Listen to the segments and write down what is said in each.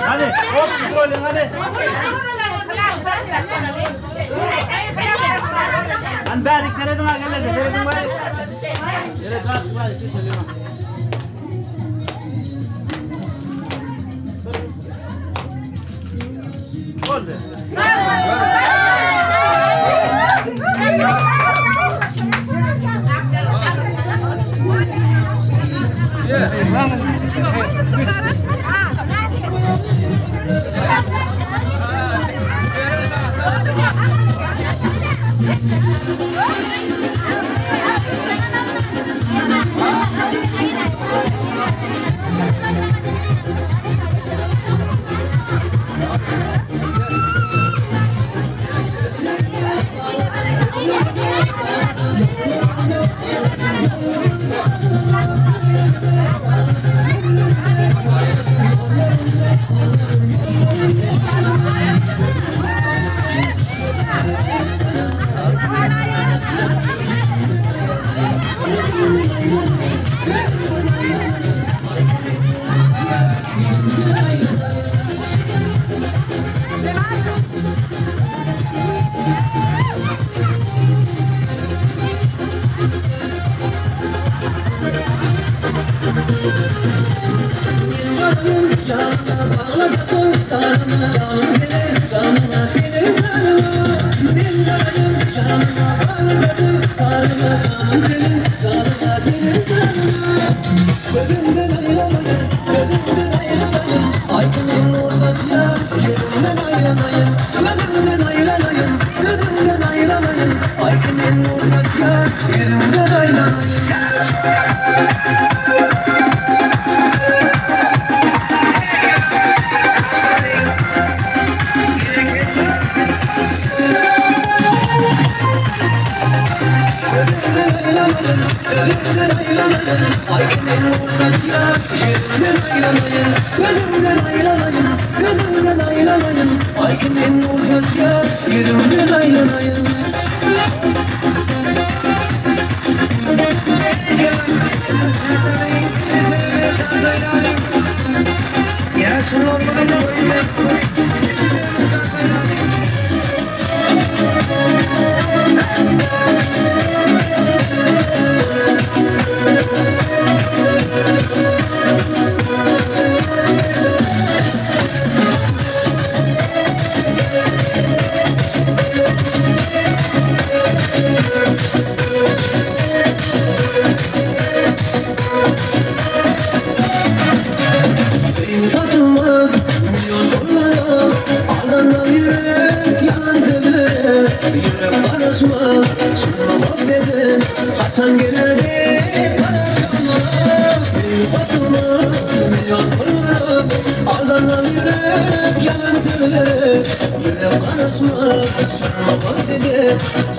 Hadi, hop scrollin hadi. An balik teredin ha geldi, teredin balik. Tered kas balik söylüyorum. Oldu.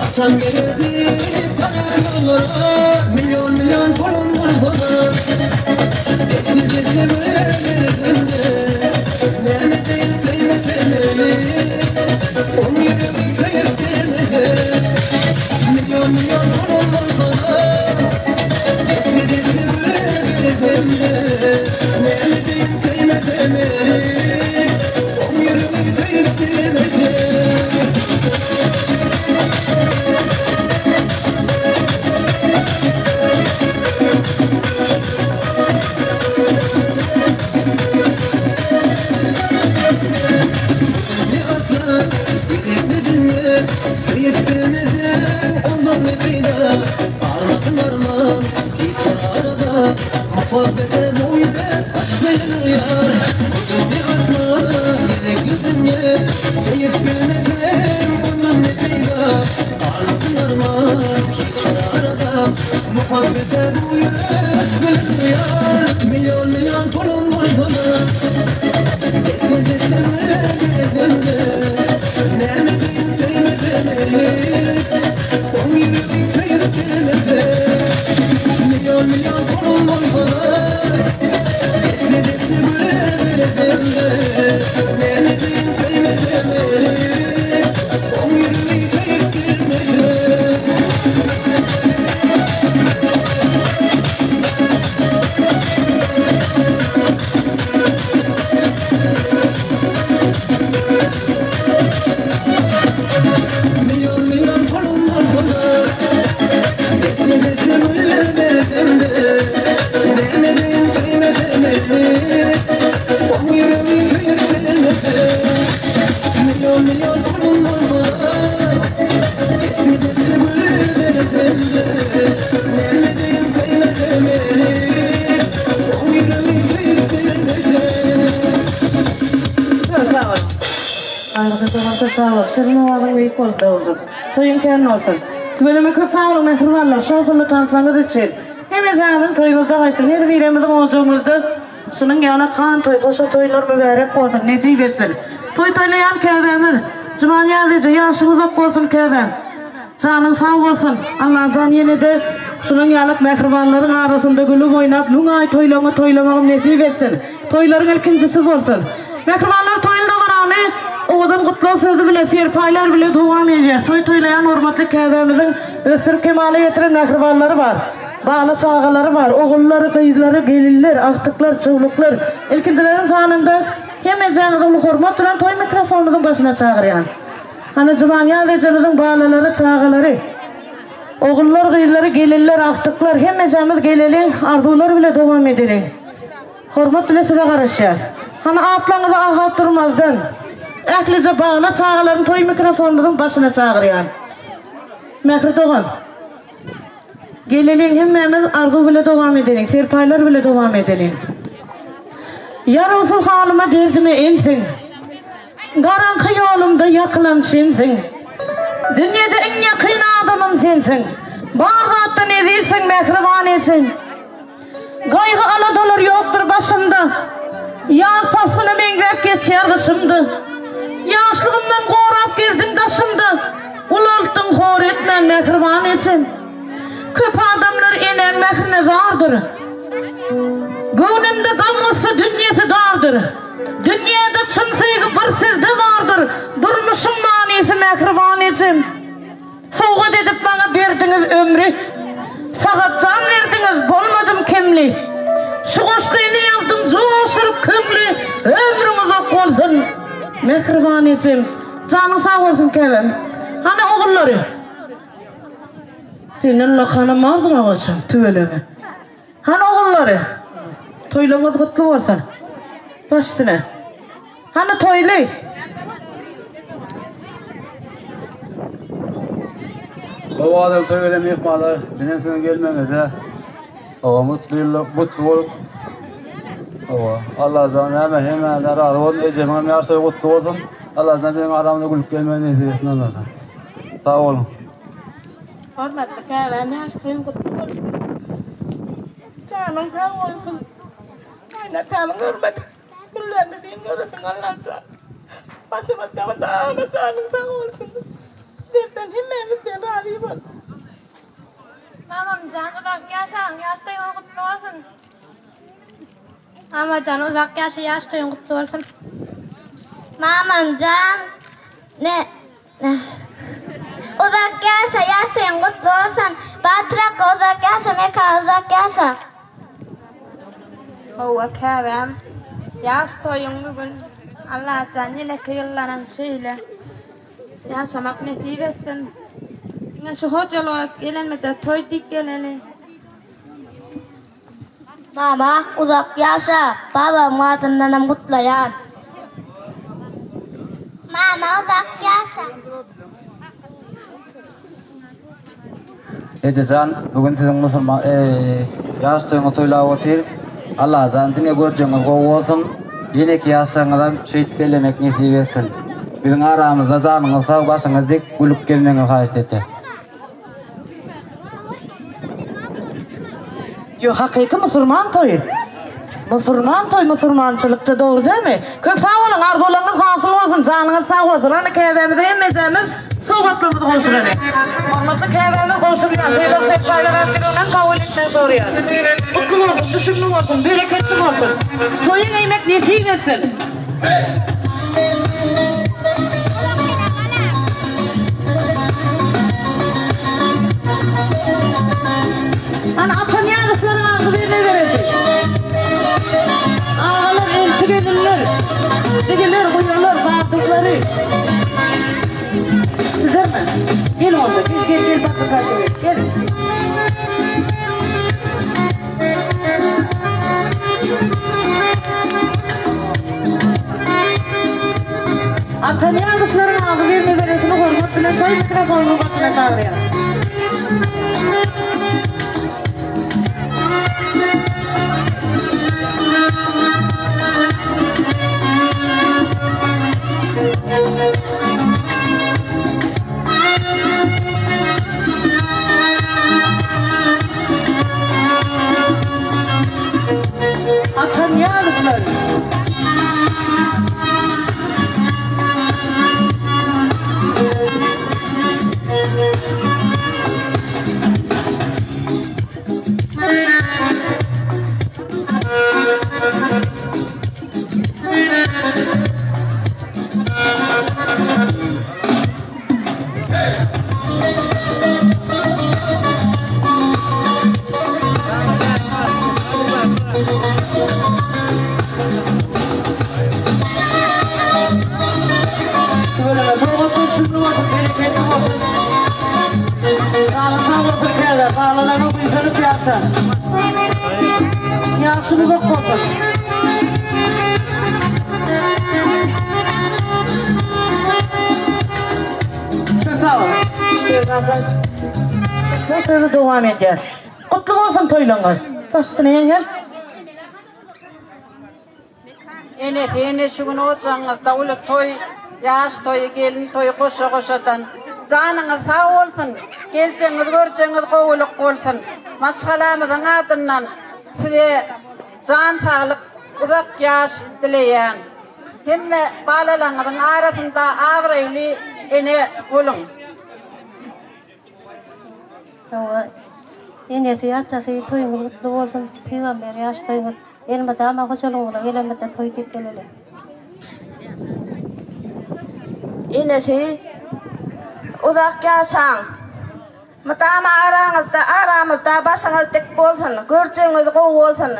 Hasan gelirdi karakollara, milyon milyon kolonlar bana. Getir getir verirdim de, ne değil kıymetini, on yürü kayıp demedi. Milyon milyon kolonlar bana, getir getir verirdim de, ne değil kıymetini, on yürü kayıp demedi. Muhabbete boyuna aşk verir yar. Gözü akla gerekli dünya, keyif bilmeden bunun ne fayda. Arzularla hiç arada, muhabbete boyuna aşk verir yar. Milyon milyon başa sağ ol. Senin oğlun iyi kolda olacak. Toyun kendi olsun. Tübeleme kır sağ olun mehruvallah. Şokullu tanslanız için. Hemen canın toyulda kaysın. Her biremizin olacağımızda. Şunun yana kan toy. Koşa toylar mübarek olsun. Necip etsin. Toy toylayan kevvemiz. Cıman yazıcı yaşımız ok olsun kevvem. Canın sağ olsun. Allah can yine de şunun yalık mehruvalların arasında gülüp oynap. Lungay toylamağım necip etsin. Toyların ilkincisi olsun. Mehruvallar toyunda var anı. Oğudun kutlu sözü bile, serpaylar bile devam ediyor. Toylayan hurmatlı kevvemizin ösür kemale yetiren mehruvalları var. Bağlı çağaları var. Oğulları, kıyızları, gelirler, aktıklar, çığlıklar. İlkincilerin sanında hemen canınızın hurmatla toy mikrofonunuzun başına çağırıyan. Hani cıman yazıcınızın bağlıları, çağaları. Oğullar, kıyızları, gelirler, aktıklar. Hemen canınız gelirlerin arzuları bile devam edilir. Hurmat bile size karışıyor. Hani atlarınızı alhat durmazdan. Eklice bağlı çağaların toy mikrofonunuzun başına çağırıyan. Mehri doğan. Gelirlerin hemmemiz arzu bile devam edelim. Serpaylar bile devam edelim. Yarılsız halıma derdime ensin. Karanlık yolumda yakılan sensin. Dünyada en yakın adamım sensin. Bağırgattan ezilsin, mehriban etsin. Kaygı aladolar yoktur başımda. Yağ pasına benzep geçer kışımda. Yaşlığımdan korap gezdin taşımda. Ulalttın hor etmen, mehriban etsin. Köp adamlar enen mehrine zardır. Gönlümde gamlısı dünyası dardır. Dünyada çın sevgi bir sizde vardır. Durmuşum manisi mehriban etsin. Soğuk edip bana verdiniz ömrü. Fakat can verdiniz bulmadım kimli. Şu koşkayını yazdım coşurup kümlü. Ömrümüz ok olsun mehriban etsin. Canın sağ olsun kevim. Hani oğulları? Senin lakanın vardır ağaçım, tüveleme. Hani oğulları? Toylamaz kutlu olsun. Baş üstüne. Hani toylu? O adil toyvelem yapmalar. Benim sana gelmemede. O mutlu olup. O Allah canı hemen razı olsun. Ecemem yarsa kutlu olsun. Allah canı benim aramda gülüp gelmeni diye. Sağ olun. Hürmetli kevem, hastayım kutlu olsun. Canım sağ olsun. Kaynatamın hürmet. Kullarını din görürsün Allah'tan. Başıma dağına canım sağ olsun. Derden hemmemizden razıyım olsun. Mamam can uzak yaşayın, yaştayın kutlu olsun. Mama can uzak yaşayın kutlu olsun. Mamam can uzak yaşayın kutlu olsun. Batrak uzak yaşa, meka uzak yaşa. Ova kevem yaştayın bugün Allah can yine kıyıllanan şeyle yaşamak nasip etsin. Şu hocalar gelenmede toy dik geleli. Mama uzak yaşa, babam vatından kutlayan. Mama uzak yaşa. Ececan, bugün sizin Müslüman yaştığını toyla otur. Allah can dine göreceğiniz olsun. Yine ki yaşsanızdan şehit bellemek nasip etsin. Bizim aramızda canınız sağ başınız dik gülüp gelmenizi hayst etti. Yo hakiki Müslüman toyu. Müslüman toy Müslümançılıkta doğru değil mi? Köp sağ olun, arzularınız hasıl olsun, canınız sağ olsun. Hani kevvemize emmeyeceğimiz soğuklığımızı koşuyor. Hormatlı kevvemiz koşuyor. Teyze sekbaylar hakkından kabul etmeye soruyor. Mutlu olsun, düşünlü olsun, bereketli olsun. Toyun eğmek nesip etsin. Hani atan yarısların ağzı birine verecek. Ağalar elçi gelirler. Sigiler, buyurlar, bağırtıkları. Sizler mi? Gel orada, gel bakın karşıya. Gel. Atan yarısların ağzı birine verecek. Hormatına soy mikrofonun başına çağırıyor. Thank you. yaşa. Yaşımız yok olsun. Çok sağ olun. Nasıl devam edeceğiz? Kutlu olsun toylanlar. Başına yenge. Ene şu gün oğuzağınız davulu toy, yaş toyu, gelin toyu koşa koşadan. Canınız sağ olsun, geleceğiniz, göreceğiniz kovuluk olsun. Maşgalamızın adından size can sağlık, uzak yaş dileyen. Hem balalarınızın arasında avraylı ene olun. Yine siyaseti toyun mutlu olsun, peygamber yaş toyun. Elmede ama koşalım ola, elmede toy git geleli. İneti uzak yaşan. Matama aramızda başınız dik bolsun, göreceğiniz kov olsun.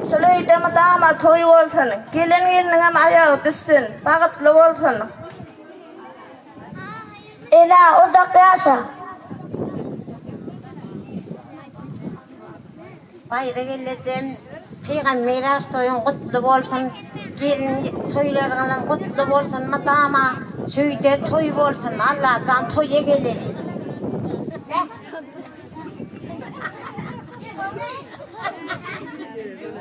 Süleyde matama toy olsun, gelin gelinin ayağı düşsün, bakıtlı olsun. Ela uzak yaşa. Bayra geleceğim, peygamber yaş toyun kutlu olsun. Gelin toylarının kutlu olsun, matama şöyle toy olsun. Allah'tan toya geleli.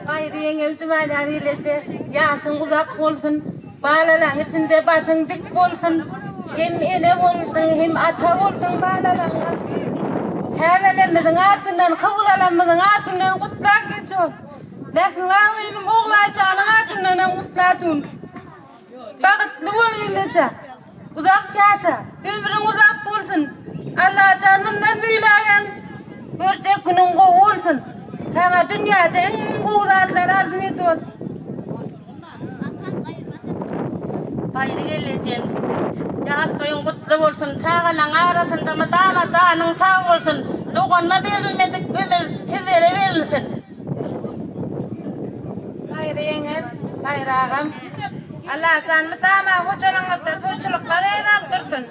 Bayra yengel cümleler ilece yaşın uzak olsun. Balaların içinde başın dik olsun. Hem ene olsun hem ata olsun balaların. Hevelemizin altından, kavulalamızın altından kutlak geçiyor. Lakin ağlaydım oğlayacağının altından kutlatın. Bakıtlı ol ilece. Uzak yaşa, ömrün uzak olsun. Allah canından büyüleyen, görecek günün kov olsun. Sana dünyada en kuvvetler arzu ediyor. Bayra geleceğim. Yaş toyun kutlu olsun. Çağılan arasında matama canın sağ olsun. Dokunma verilmedik ömür sizlere verilsin. Bayra yengel, bayrağım. Allah can matama hocalarınızda toyçulukları yaptırtın.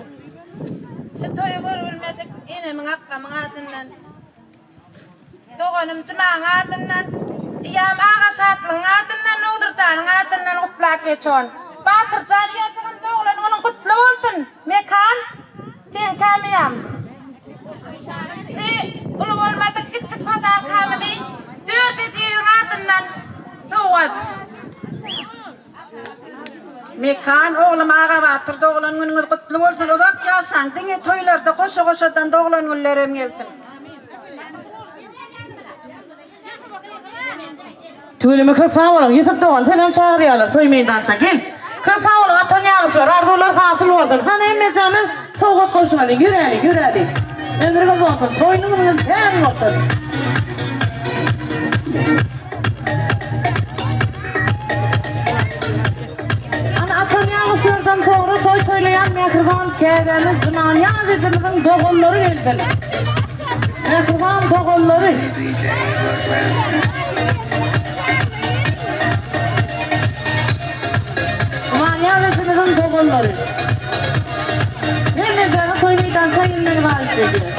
Şu toyu görülmedik enemin akkamın adından. Doğanım cımağın adından. İyam ağa şatlığın adından, Nudurcan'ın adından kutlak geçiyor. Batırcan yazının doğulan onun kutlu olsun. Mekan, ben kamiyam. Ulu olmadık küçük pazar kamili. Dört ediyin adından doğat. Mekan oğlum ağa batır doğulan gününüz kutlu olsun. Uzak yaşan, dine toylarda koşa koşadan doğulan günlerim gelsin. Tüylümü kırk sağ olun. Yusuf Doğan selam çağırıyorlar. Toy meydança gel. Kırk sağ olun. Atan yağlıklar. Arzular hasıl olsun. Hani emme canım. Soğuk koşmalı. Güreğli. Ömrünüz olsun. Toynunuz hem olsun. Ana atan yağlıklardan sonra toylayan Mehriban Kerem'in Cüman Yazıcımızın doğulları geldiler. Mehriban doğulları. Yazıcımızın doğulları. Ne canı toylaydan sayınları var istediler.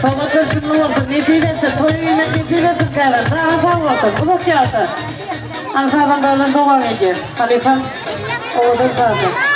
Babası şimdi olsun, neticesi, toyuyla neticesi kere, sağ olsun, uzak yaşa. Ankara'dan dağılın devam ediyor. Halifem, oğuzun zaten.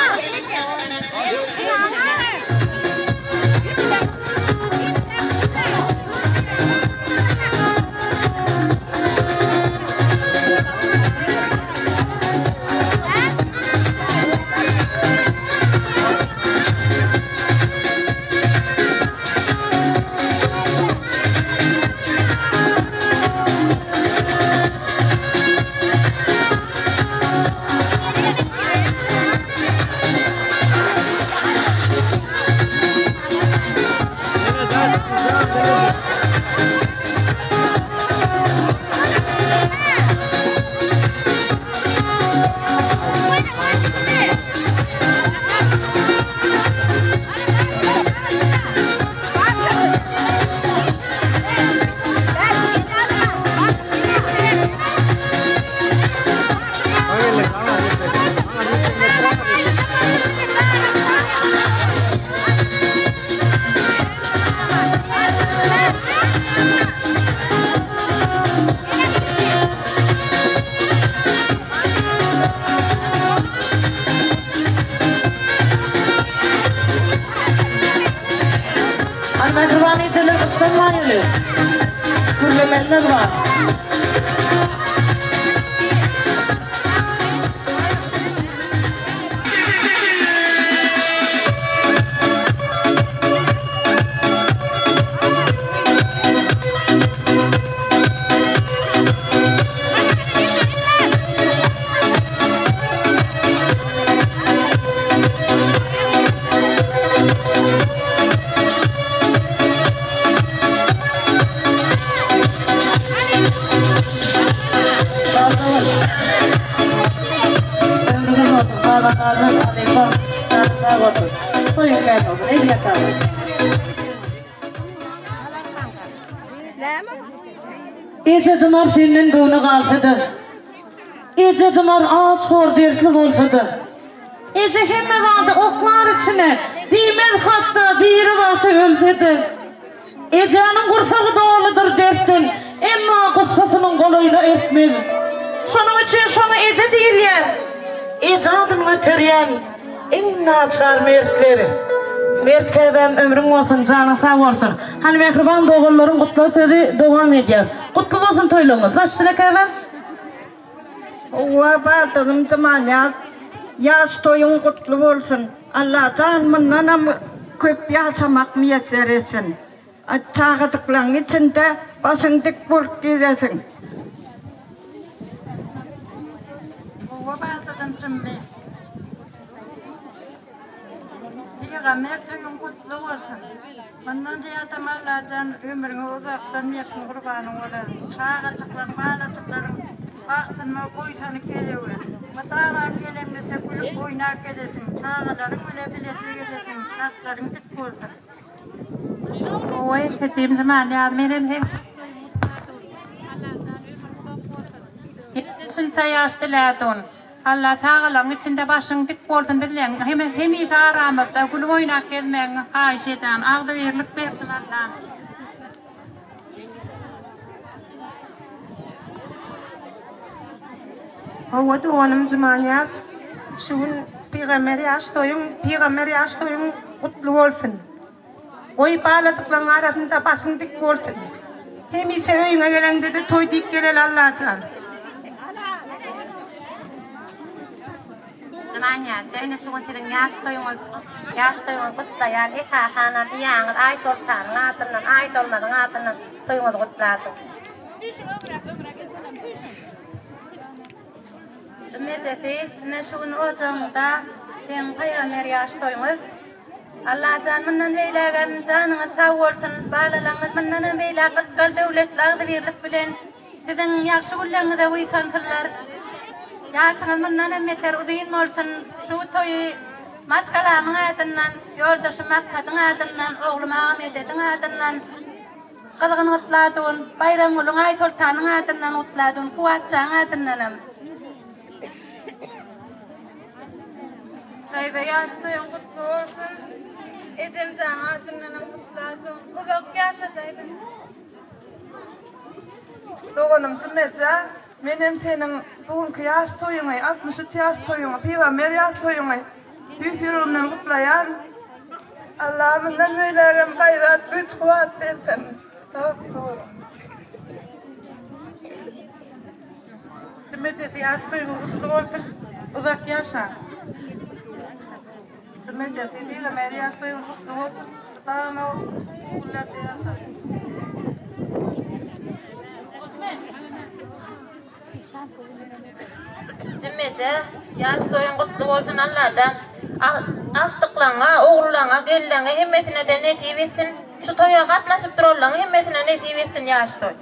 Mehribani dili ısınmayılı. Gürlemeller var. İyice tımar senin gönlü kalsadı. İyice tımar ağaç hor dertli olsadı. İyice hemme vardı oklar içine. Dimez hatta diri varsa ölsedi. İyice anın kursağı doğuludur dertin. Emma kıssasının koluyla etmez. Şunun için şunu iyice değil ya. İyice adını ötüryen. En naçar mertleri. Mert kevem ömrün olsun, canın sağ olsun. Hani mehriban doğulların kutlu sözü devam ediyor. Kutlu olsun toylumuz. Baştına kevem? Oğa bağladım zamanı. Yaş toyun kutlu olsun. Allah canımından köp yaşamak müyesser etsin. Çağıdıkların içinde başın dik bulup gidesin. Oğa bağladım şimdi. Peygamber toyun kutlu olsun. Bundan diyatam Allah'tan ömrünü uzaktan yaşın kurbanı olalım. Çağıdıkların, bağladıkların vaktini koysanı geliyor. Matağa gelenle de kulüp oynak edesin. Çağıdıkların öyle bileceği edesin. Nasların dik olsun. Oy, kaçayım zaman yardım edeyim. Yetişin çayastı ladun. Allah çağılan içinde başın dik olsun dilen. Hem işe aramızda kulüp oynak gelmeyen haşeden. Ağda verirlik verdim Allah'ım. Hava doğanım zamanı. Şun Peygamber yaş toyun kutlu olsun. Oy bağladıkların arasında başın dik olsun. Hem ise öyüne gelende de toy dik gelel Allah'tan. Zamanya, senin şuun çiğden yaş toyun kutlayan ikahanan iyağın ay tortan ngatından ay tormadan ngatından toyun kutladı. Cemiyeti ne şuun ocağında sen Peygamber yaş toyumuz Allah canından beyleğen canına sağ olsun bağlalığınız mından beyleğe kırkal devletler de birlik bilen sizin yakşı kullarını da uysansınlar. Yaşınız mından emmetler uzayin olsun şu toyu maşkalamın adından yoldaşım Akkad'ın adından oğlum Ahmet'in adından kızgın kutladığın bayram olun ay sultanın adından kutladığın kuvatçağın adından Kayda yaş toyun kutlu olsun. Ecem canı adından kutladığın uzak yaşasaydın. Doğanım cümlece, benim senin bugünkü yaş toyunu, 63 yaş toyunu, Peygamber yaş toyunu, tüyfürümden kutlayan, Allah'ımdan böyleğim gayret, güç, kuvvet versin. Doğru. Cümlece yaş toyunu kutlu olsun, uzak yaşa. Cümlece Peygamber yaş toyunu kutlu olsun. Dağına okullarda yaşa. Cümlece yaş toyun kutlu olsun Allah'can. Astıklaňa, oğullaňa, gelleňe hemmesine de nesip etsin. Şu toya katnaşyp duralaňa hemmesine nesip etsin yaş toy.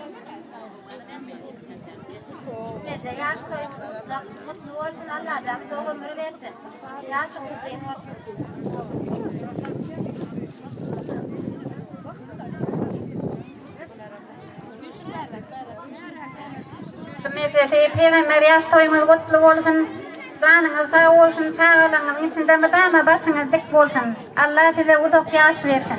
Nece yaş toyun mutlu olsun Allah'cam, doğum ömür versin. Yaşın uzun olsun. Cümlece Peygamber yaş toyumuz kutlu olsun. Canınız sağ olsun, çağırlarınızın içinde madama başınız dik olsun. Allah size uzak yaş versin.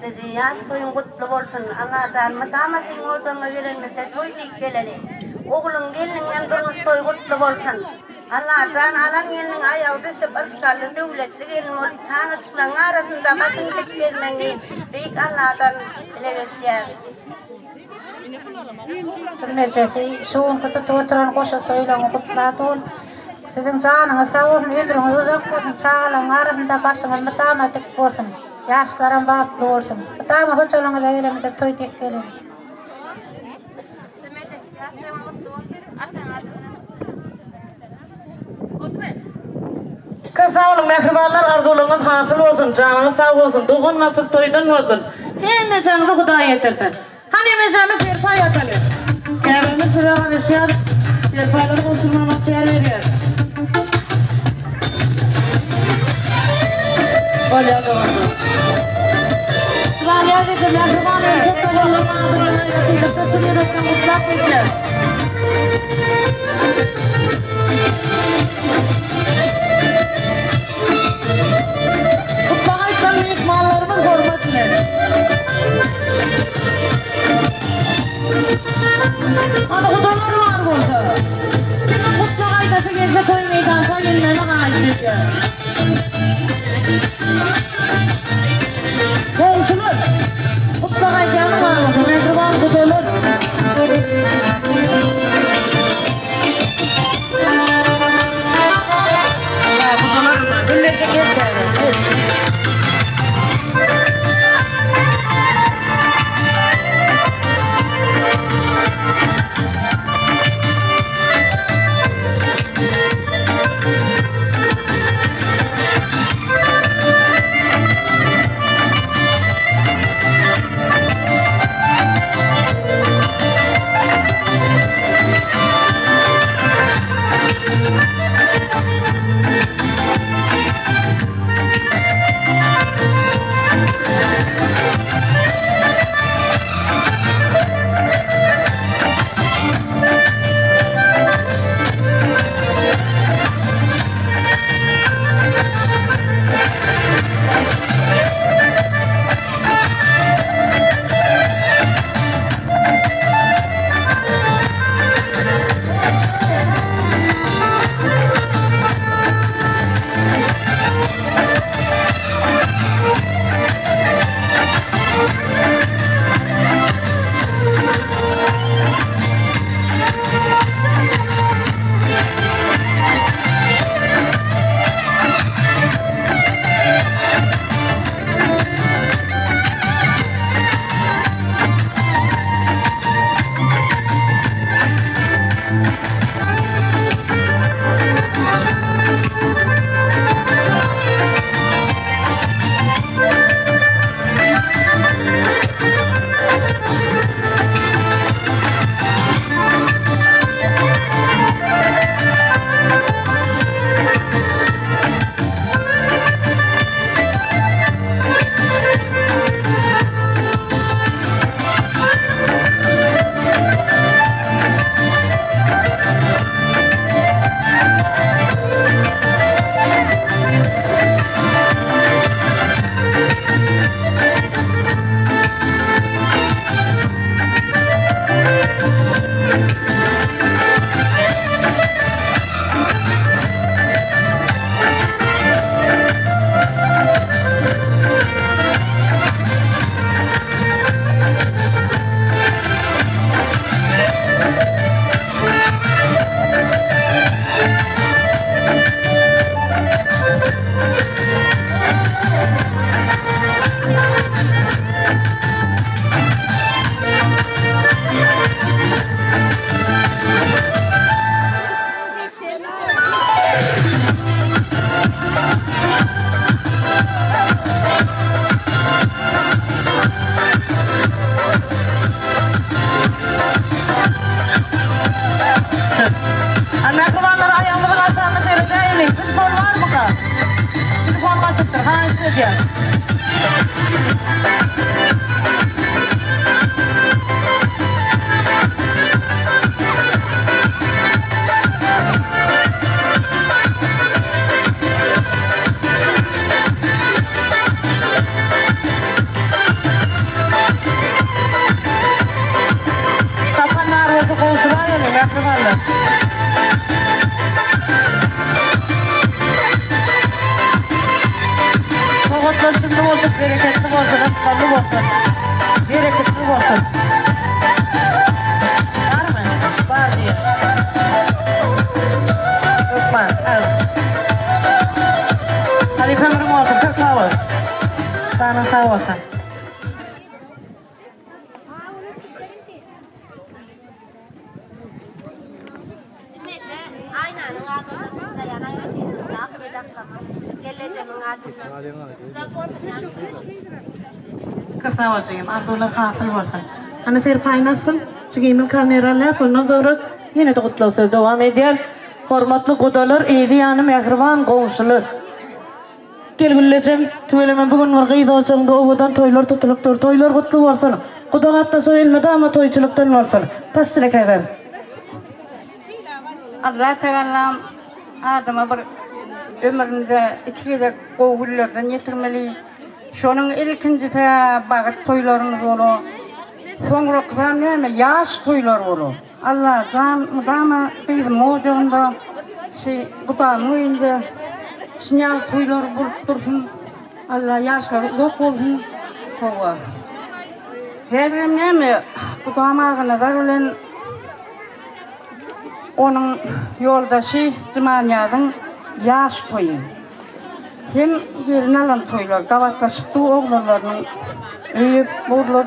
Nece yaş toyun kutlu olsun Allah'cam, madama sizin ocaňa gelenmizde toy dik geleli. Oğlun gelininden durmuş toy kutlu olsun. Allah'cam, alan gelinin ayağı düşüp ıskallı, devletli gelin olup çağırtıkların arasında başını dik gelmeni büyük Allah'tan bilevet yer. Cümlece şuun kutup oturan koşa toylaňy kutladyň. Sizin canınız sağ olsun, ömrüňiz uzak bolsun, çağalaryň arasında başyňyz madama dik bolsun. Yaşlaryň batly bolsun. Madama hoçalaňyza gelemizde toy dik gelin. Cümlece yaş toyun kutlu olsun. Köp sağ olun mehribanlar, arzularınız hasıl olsun, canınız sağ olsun, doğun nafız toydan olsun. Hem canınızı Huda yetirsin. Hani mecamiz yerfa yatalım. Kâbimiz sırağın eşyar, yerfaları boşulmama kâr veriyor. Olya doğru. Sıvaliye dedim, mehribanlar, çok da oğlum mağdurlarına yatıyla tasını yürüttüm, mutlak geçer. Mallarımın hürmetine. Ana kudalar var burada. Şimdi mutlu kaydası gelse toy meydansa yenilene ağaçlık. Komşular. Mutlu kaydanı var burada. Mehriban kudalar. Mesela kallı olsun. Bereketli olsun. Var mı? Var diye. Öpmez. Evet. Halifemizin olsun. Çok sağ ol. Sana sağ olsun. Kasavacıyım. Arzular hasıl olsun. Hani ser faynasın. Çıgıyımın kameralar sonuna sonra yine de kutlasız devam ediyor. Hormatlı kudalar, eydi yanı mehriban komşular. Gelgüllecem, tüveleme bugün vargıydı olsam da ovadan toylar tutuluktur. Toylar kutlu olsun. Kuda hatta soyulmadı ama toyçuluktan olsun. Pastilek aygan. Allah Teala'm adama bir ömründe ikide kovullardan yetirmeli. Şonun ilkinci te bağıt toylarımız olur. Sonra kızam neyme yaş toylar olur. Allah can mudama bizim mocağında bu da müyünde sinyal toylar bulup dursun. Allah yaşlar uzak olsun. Hova. Hedrim neyme bu damağına var olan onun yoldaşı Cimanya'nın yaş toyu. Hem gelin alan toylar, kavatlaşıptı oğlanlarının öyüp vurulur.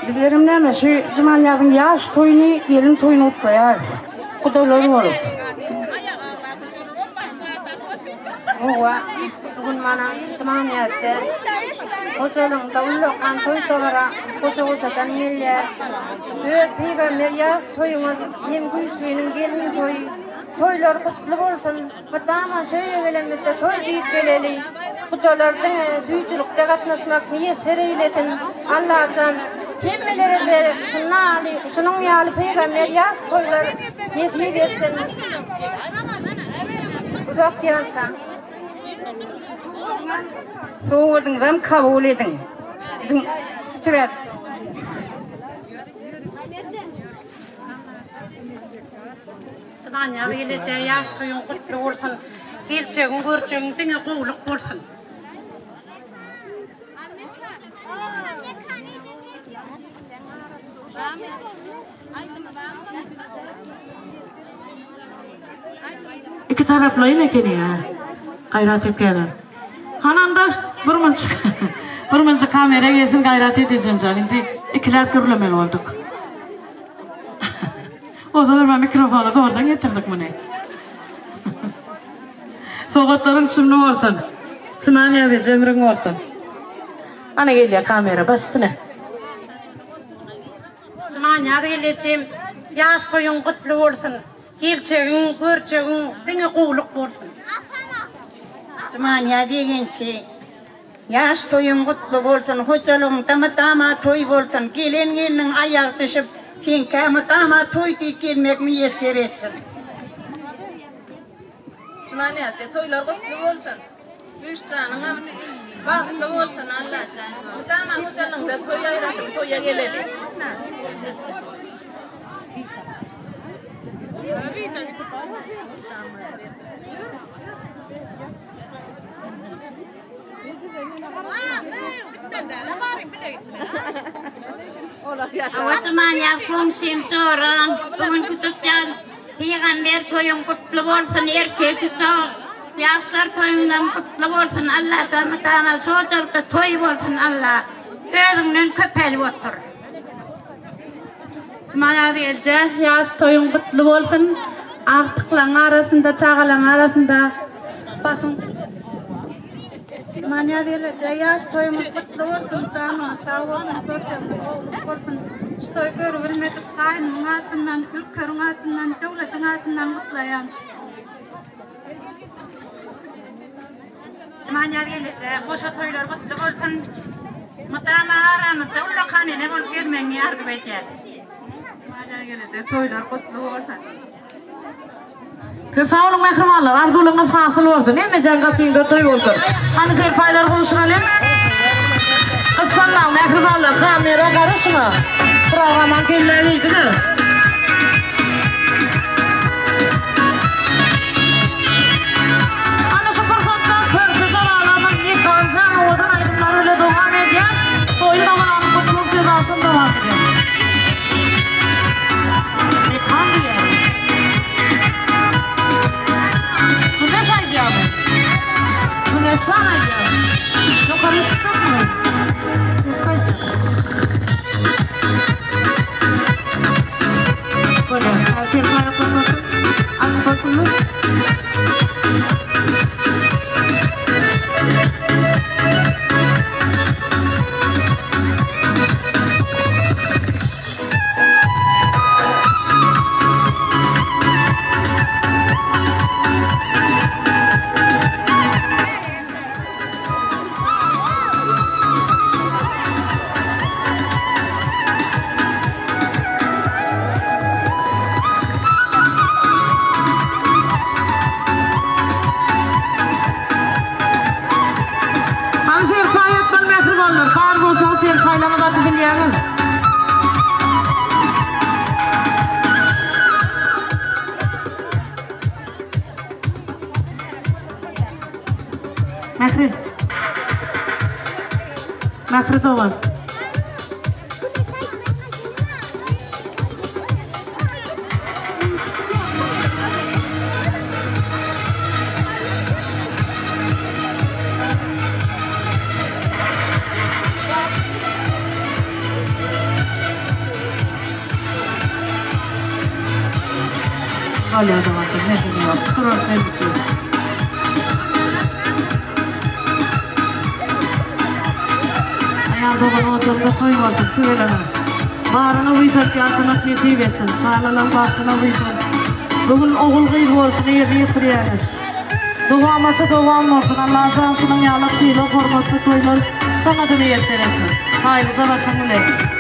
Bizlerim neyme şu Cimanya'nın yaş toyunu, gelin toyunu utlayar. Kudaları olup. Owa bugün mana Cimanya'da hocalık da ulokan toy tavara koşuğusadan milyar. Büyük peygamber yaş toyumuz hem güçlüğünün gelin toyu. Toylar kutlu olsun. Madama şöyle gelemizde toy deyip geleli. Kudalardan suyuculukta katlaşmak niye sereylesin. Allah'tan kimmelere de şunun yağlı peygamber yaş toylar nesiye versin. Uzak gelsen. Soğudun, hem kabul edin. Çıkar. Cimanya'da geleceği yaş toyun kutlu olsun. Geleceğin, göreceğin, dine kovuluk olsun. İki taraflı yine geliyor. Gayret etkeler. Hananda bir mınçı kamera gelsin gayret edeceğim canım. İkiler görülemeli olduk. O zaman ben mikrofonu da oradan getirdik bunu. Soğukların şimdi olsun. Sınaniye ve cemrin olsun. Ana geliyor kamera bastı ne? Sınaniye geleceğim. Yaş toyun kutlu olsun. Geleceğin, göreceğin, dine kovuluk olsun. Cimanya degençi yaş toyun kutlu olsun, hocalığın dama toy olsun, gelin ayak düşüp sen dama toy deyip gelmek mi yeser etsin? Cimanya'da toylar kutlu olsun. Üç canına baklı olsun Allah can. Dama hocalığın da toya gelelim. Cimanya komşum soran, bugün kutupcan peygamber toyun kutlu olsun, erkek tutar. Yaşlar toyundan kutlu olsun Allah canına, soğuculukta toy olsun Allah. Özünden köpel otur. Cimanya gelince yaş toyun kutlu olsun. Artıkların arasında, çağaların arasında basın. Cimanya gelince yaş toyumuz kutlu olsun. Canım sağ olsun, göreceğim olsun. İşte görülmedik kaynının altından, ülkenin altından, devletin altından kutlayan. Cimanya gelince boşa toylar kutlu olsun. Mutama aramızda ullakanı ne bulup gelmeyin yardım eder. Cimanya gelince toylar kutlu olsun. Sağ olun mehrimanlar, arzularınız hasıl olsun. Emme cangasıyında toy olsun. Hani serpaylar konuşalım. Kıskanlar, mehrimanlar, kamera karışma. Programın kelleriydi mi? Ana şu fırsattan pörtü zararlarının yıkancan odan aydınlarıyla doğan diýäňiz. Makri dolan. Hala da var. Ne diyor? Kurar ne diyor? Ayağımda oturda koymadım. Söyleme. Bağrına uysak yaşamak nesip etsin. Sağlanan baktına uysak. Bugün oğul kıyır olsun. Yerine yıkırıyarız. Doğaması doğam olsun. Allah cansının yalak kıyla hormatlı toylar. Sana da niyet veresin. Hayır, zavasın bile.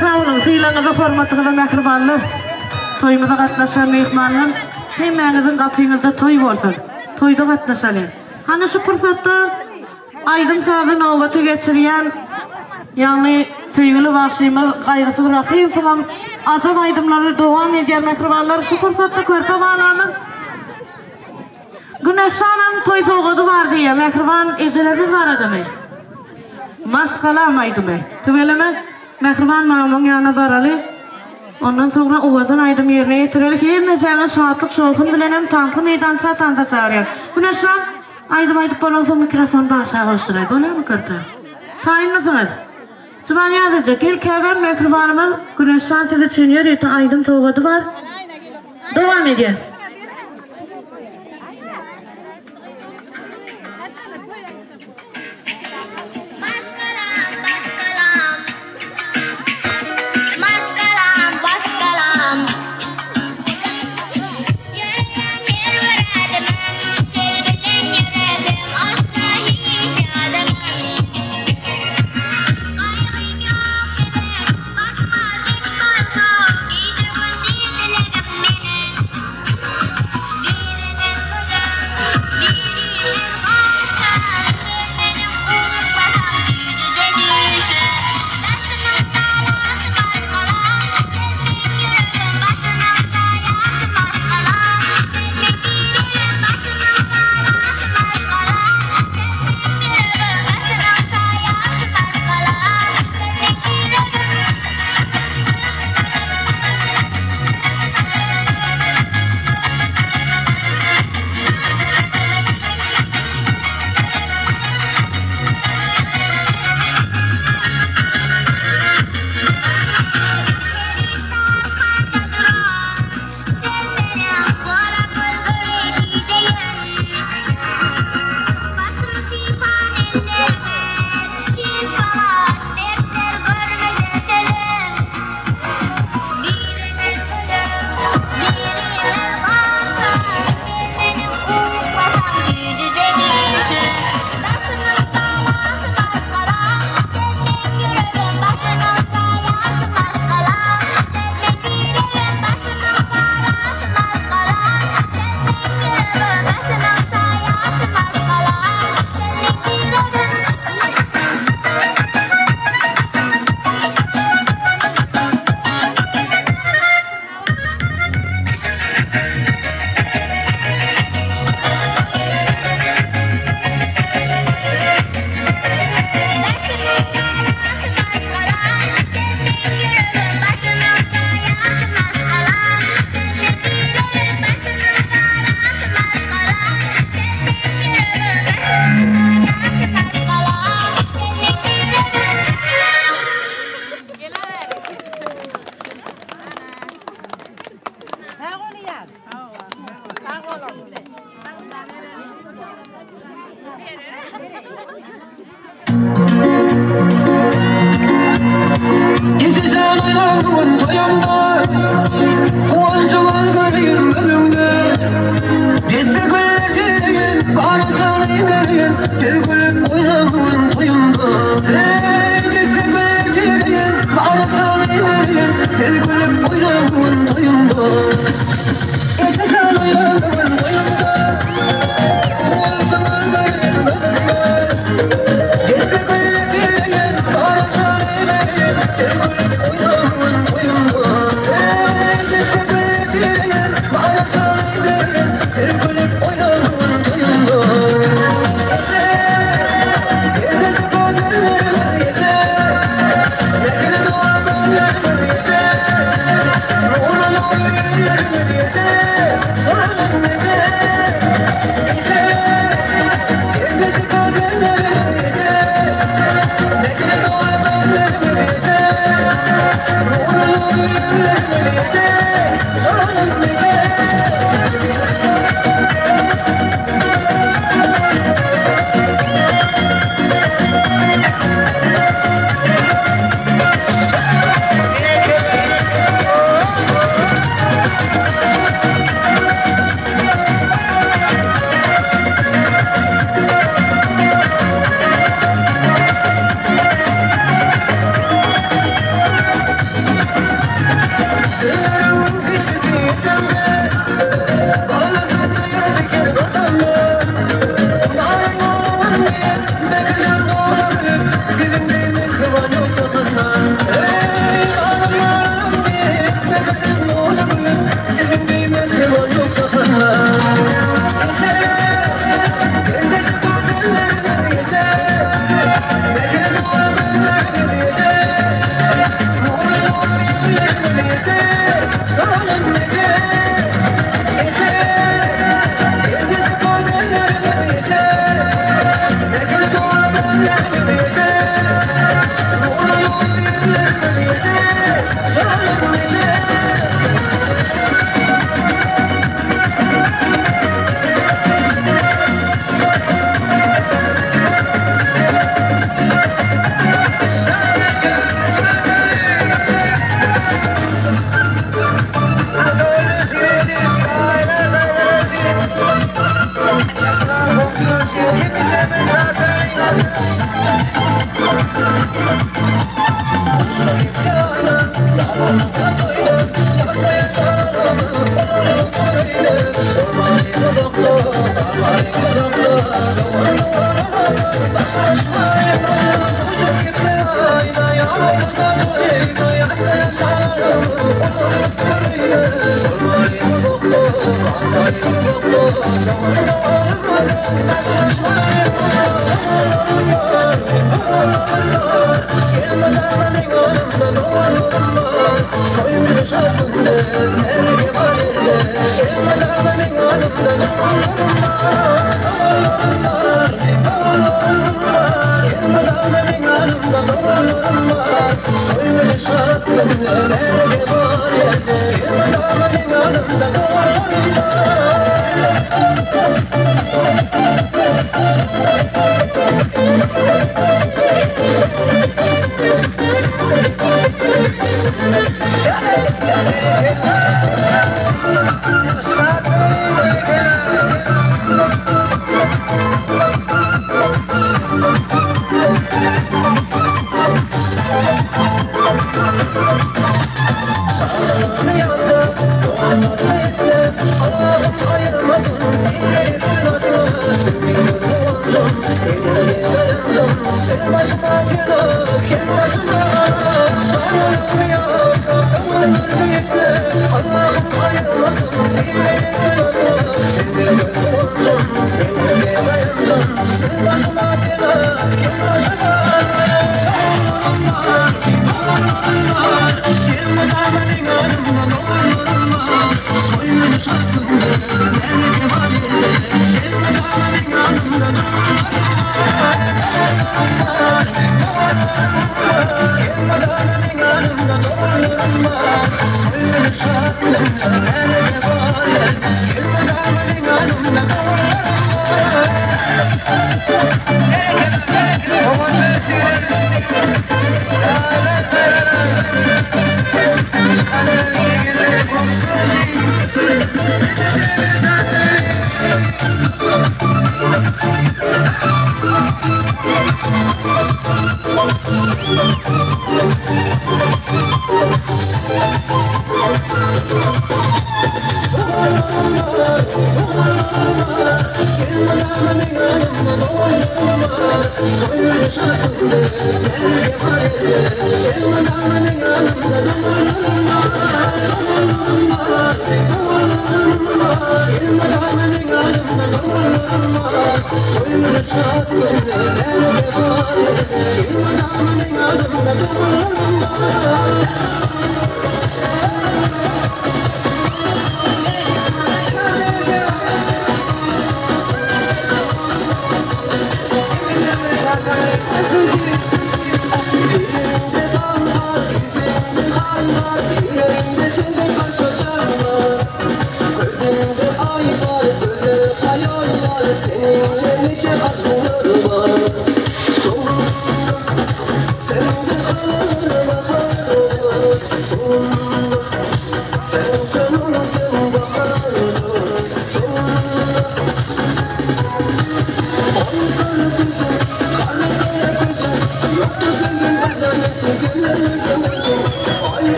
Sağolun, sıylanıza hormatlıqda mehribanlar. Toyumuza katlaşan mehmanlar. Hemenizin kapıyınızda toy olsun. Toyda katlaşalım. Hani şu fırsatta aydın sazı nöbeti geçiriyen yani sevgili başlığımız gayrısız rakıyım falan acaba aydımları devam eden mehribanlar şu fırsatta körpe bağlanın. Güneşan'ın toy soğudu var diye mehriban eceleriniz var adı mı? Maşgalamaydı mı? Tüveleme mehriban mamamın yanına zaralı. Ondan sonra uvadan aydım yerine yetirelik. Her necələ şahatlık şoğun dilenem tanklı meydança tanta çağırıyor. Güneşan aydım balonsa mikrofonu da aşağı koşturaydı. Öyle mi kırdı? Tayin mısınız? Çıban yazıcı. İlk evvel mikrofonumuz Güneşan sizi çiniyor. Eti aydım soğudu var. Devam edeceğiz. Geçeceğim oynadığın toyumda Kuvancılar göreyim önümde Desi güller direğin Bağırsan emeğin Sevgilip oynadığın toyumda Desi güller direğin Bağırsan emeğin Sevgilip oynadığın toyumda Geçeceğim oynadığın toyumda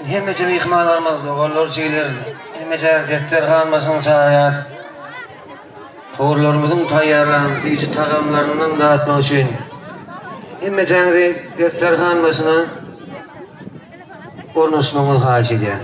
Hem cemi ihmalarımız, oğullar şeyler, hem defter kalmasın çağırıyor. Toğurlarımızın tayyarlarını, tiyücü takımlarından dağıtmak için. Hem defter kalmasına konuşmamı haş ediyor.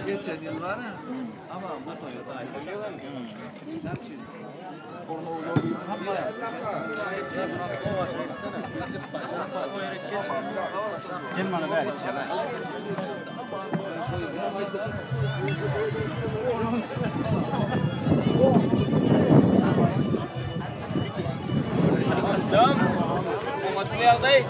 Geçen yıl var ya ama motoyu da ayırıyorlar. Gel bana ver. Tamam. O materyal değil.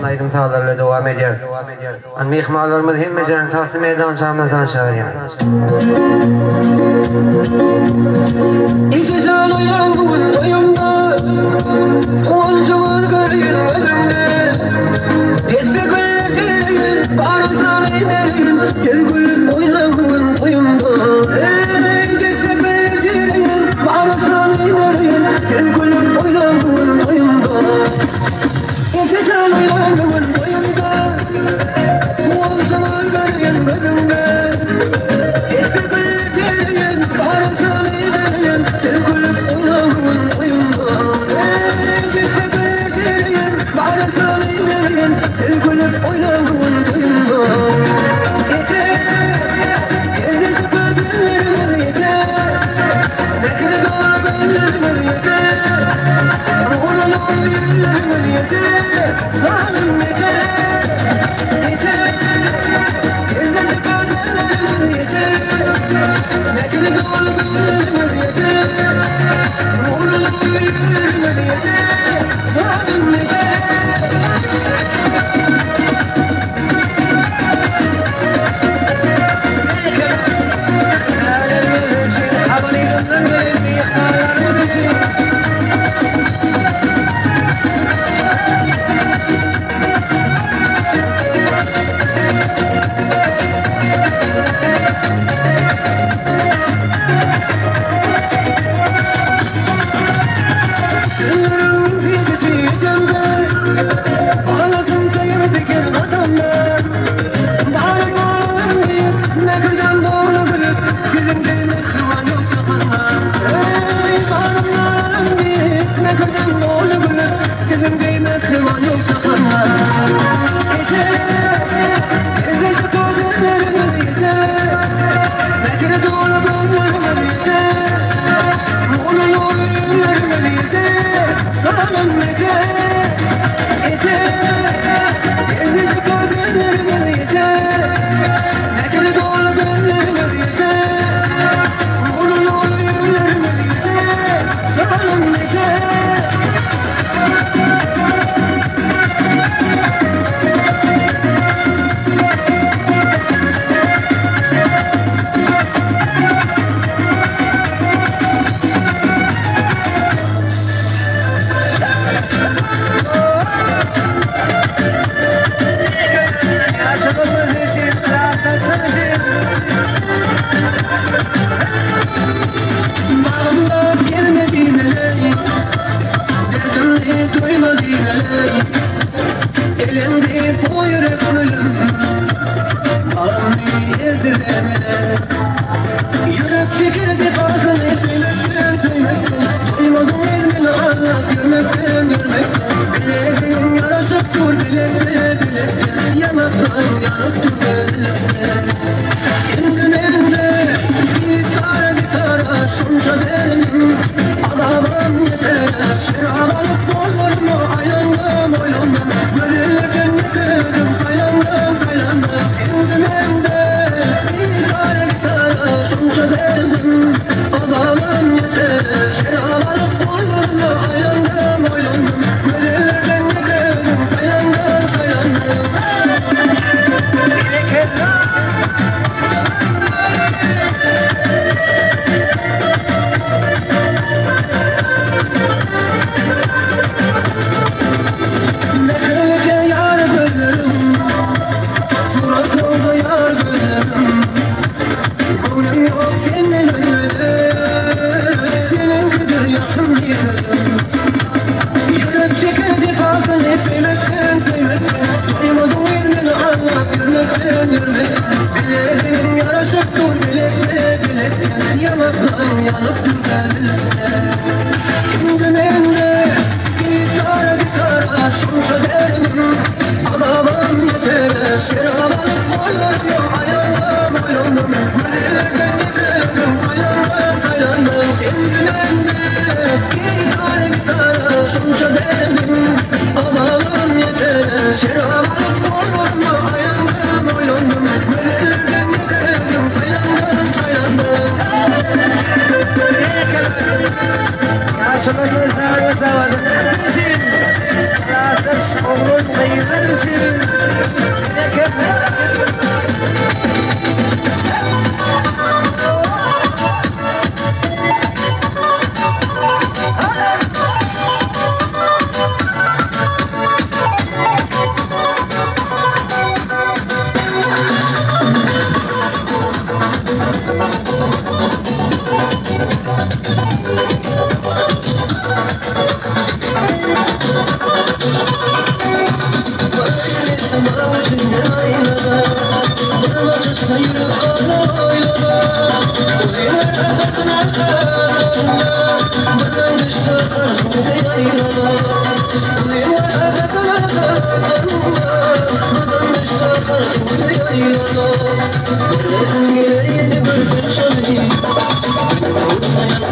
Aydım tağlarla devam ediyor. Mihmarlarımız himmecenen tahsil meydan çağımdan tanışıyor yani. İçe can oynan bugün toyumda, Kuvancımız görgün gözümde. Tezbe güller tereyin, barızdan eymerin, Tez güller oynan bugün toyumda. Tezbe güller tereyin, barızdan eymerin, Tez güller oynan bugün toyumda. İçe can oynan bugün toyumda, Kuvancımız görgün gözümde. Tezbe güller tereyin, barızdan eymerin, Tez güller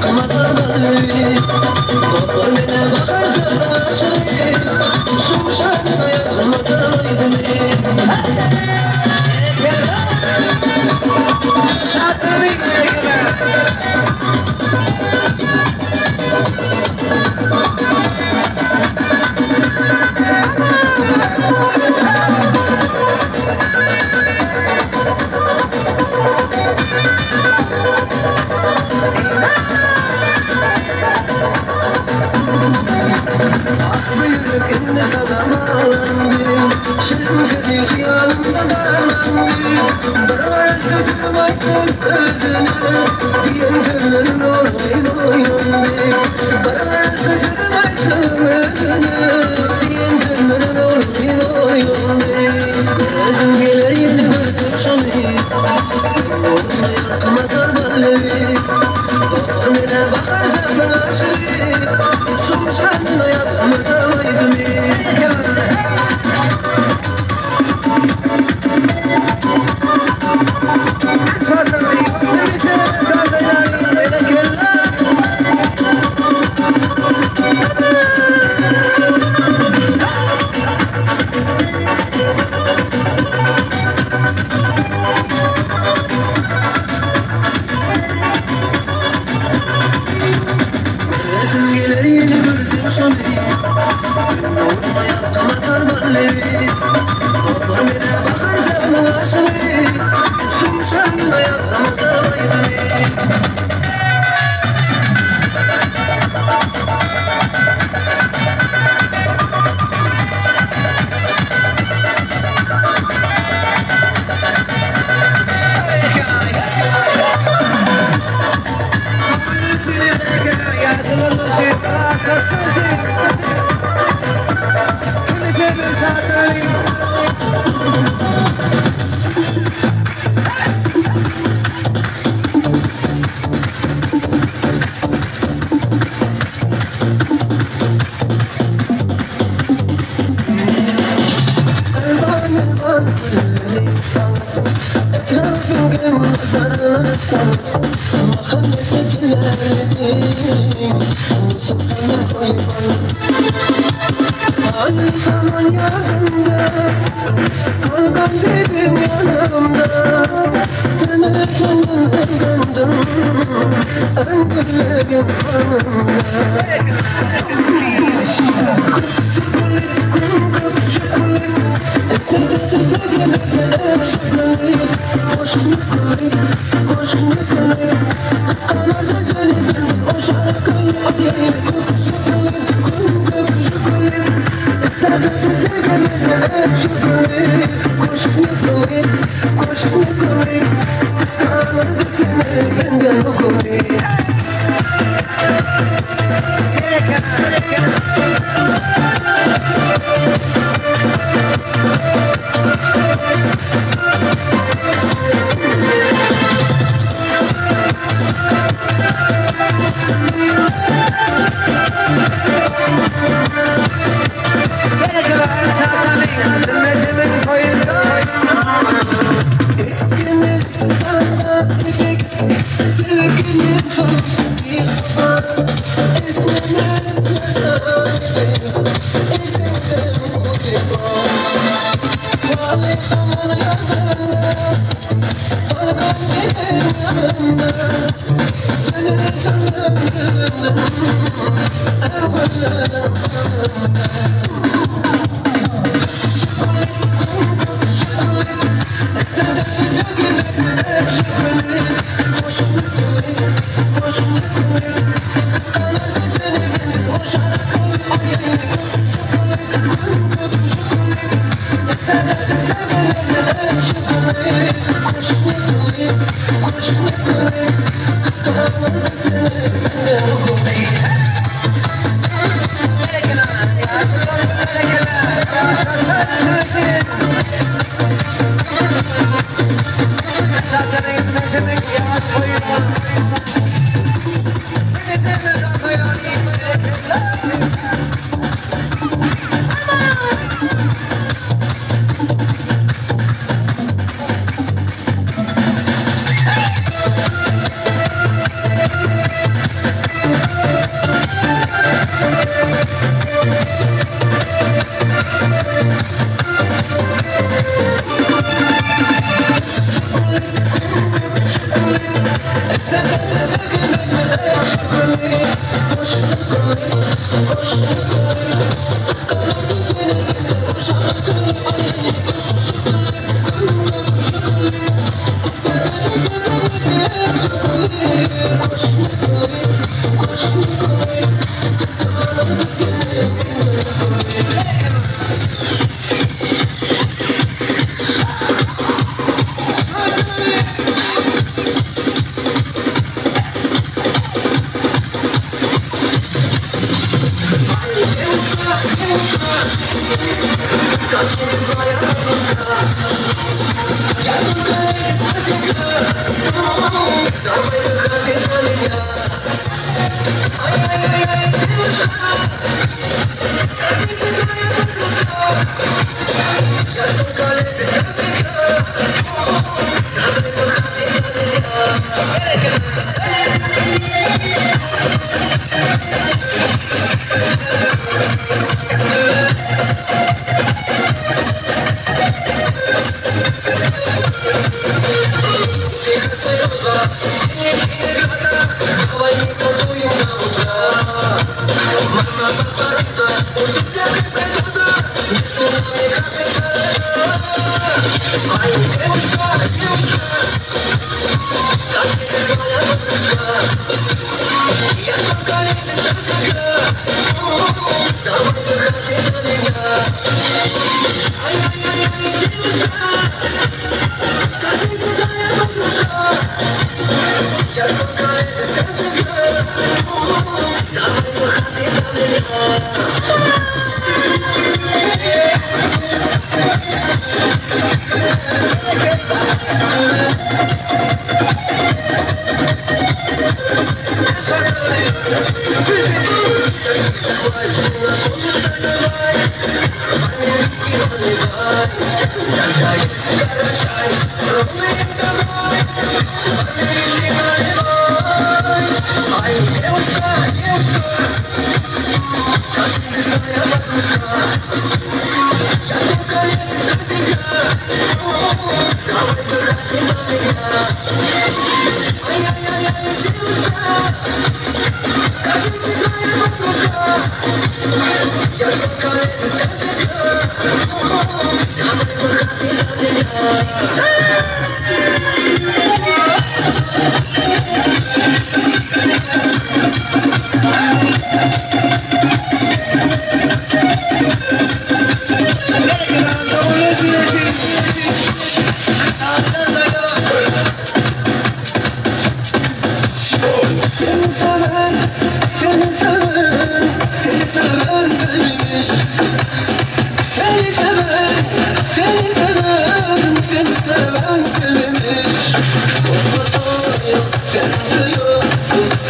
Come on.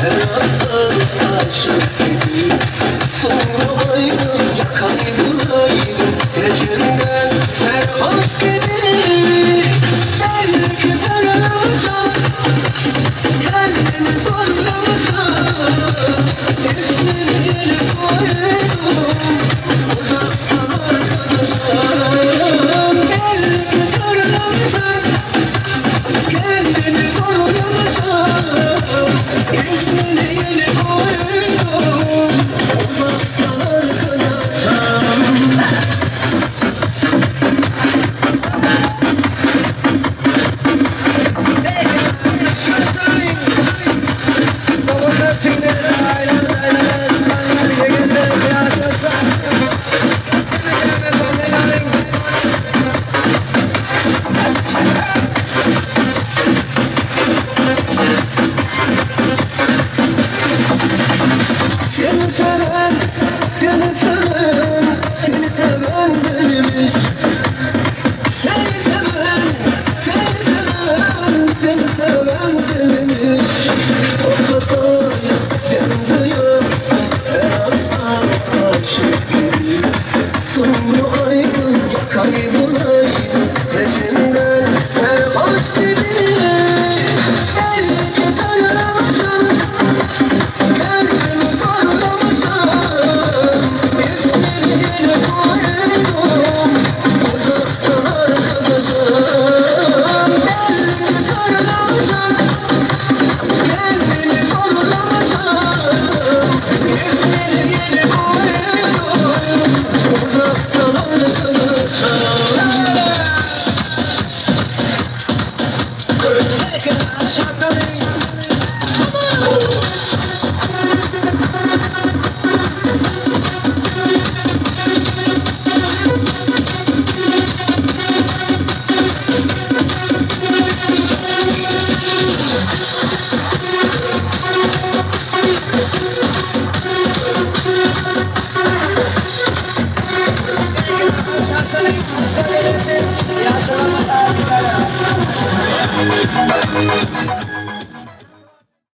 Her attığım her